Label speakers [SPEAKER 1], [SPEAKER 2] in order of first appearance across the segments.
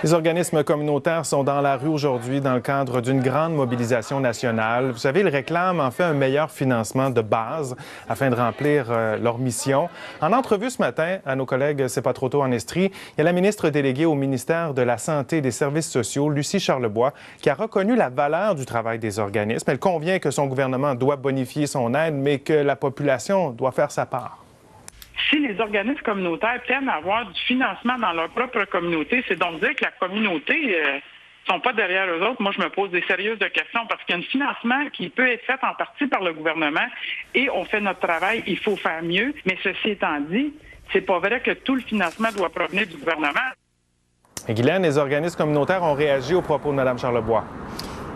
[SPEAKER 1] Les organismes communautaires sont dans la rue aujourd'hui dans le cadre d'une grande mobilisation nationale. Vous savez, ils réclament en fait un meilleur financement de base afin de remplir leur mission. En entrevue ce matin à nos collègues C'est pas trop tôt en Estrie, il y a la ministre déléguée au ministère de la Santé et des Services sociaux, Lucie Charlebois, qui a reconnu la valeur du travail des organismes. Elle convient que son gouvernement doit bonifier son aide, mais que la population doit faire sa part.
[SPEAKER 2] Si les organismes communautaires tiennent à avoir du financement dans leur propre communauté, c'est donc dire que la communauté ne sont pas derrière eux autres. Moi, je me pose des sérieuses questions parce qu'il y a un financement qui peut être fait en partie par le gouvernement et on fait notre travail, il faut faire mieux. Mais ceci étant dit, c'est pas vrai que tout le financement doit provenir du gouvernement.
[SPEAKER 1] Et Guylaine, les organismes communautaires ont réagi aux propos de Mme Charlebois.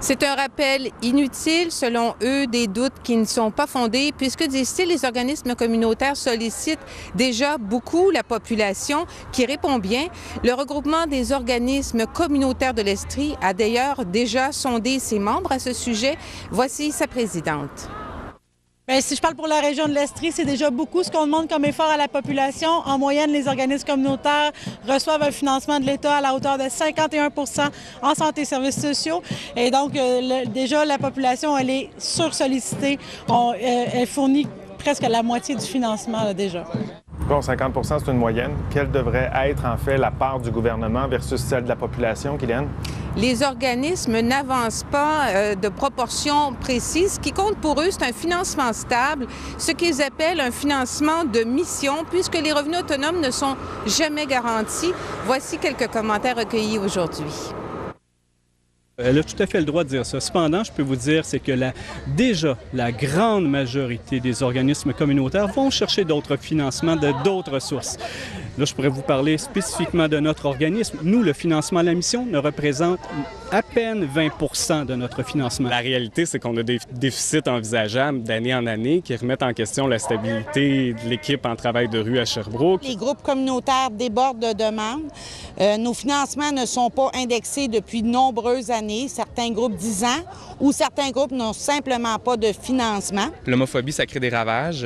[SPEAKER 3] C'est un rappel inutile, selon eux, des doutes qui ne sont pas fondés, puisque, disent-ils, les organismes communautaires sollicitent déjà beaucoup la population, qui répond bien. Le regroupement des organismes communautaires de l'Estrie a d'ailleurs déjà sondé ses membres à ce sujet. Voici sa présidente.
[SPEAKER 4] Bien, si je parle pour la région de l'Estrie, c'est déjà beaucoup ce qu'on demande comme effort à la population. En moyenne, les organismes communautaires reçoivent un financement de l'État à la hauteur de 51 % en santé et services sociaux. Et donc, déjà, la population, elle est sursollicitée. Elle fournit presque la moitié du financement là, déjà.
[SPEAKER 1] Bon, 50 % c'est une moyenne. Quelle devrait être en fait la part du gouvernement versus celle de la population, Guylaine?
[SPEAKER 3] Les organismes n'avancent pas de proportions précises. Ce qui compte pour eux, c'est un financement stable, ce qu'ils appellent un financement de mission, puisque les revenus autonomes ne sont jamais garantis. Voici quelques commentaires recueillis aujourd'hui.
[SPEAKER 5] Elle a tout à fait le droit de dire ça. Cependant, je peux vous dire, c'est que déjà, la grande majorité des organismes communautaires vont chercher d'autres financements de d'autres sources. Là, je pourrais vous parler spécifiquement de notre organisme. Nous, le financement à la mission ne représente à peine 20 % de notre financement.
[SPEAKER 6] La réalité, c'est qu'on a des déficits envisageables d'année en année qui remettent en question la stabilité de l'équipe en travail de rue à Sherbrooke.
[SPEAKER 7] Les groupes communautaires débordent de demandes. Nos financements ne sont pas indexés depuis de nombreuses années. Certains groupes 10 ans ou certains groupes n'ont simplement pas de financement.
[SPEAKER 6] L'homophobie, ça crée des ravages,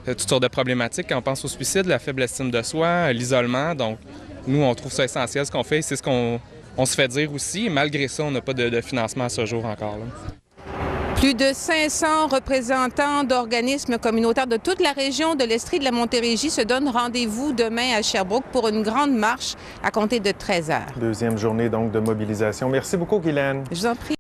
[SPEAKER 6] toutes sortes de problématiques. Quand on pense au suicide, la faible estime de soi, l'isolement. Donc, nous, on trouve ça essentiel, ce qu'on fait. C'est ce qu'on se fait dire aussi. Malgré ça, on n'a pas de financement à ce jour encore. Là.
[SPEAKER 3] Plus de 500 représentants d'organismes communautaires de toute la région de l'Estrie et de la Montérégie se donnent rendez-vous demain à Sherbrooke pour une grande marche à compter de 13 heures.
[SPEAKER 1] Deuxième journée donc de mobilisation. Merci beaucoup, Guylaine.
[SPEAKER 3] Je vous en prie.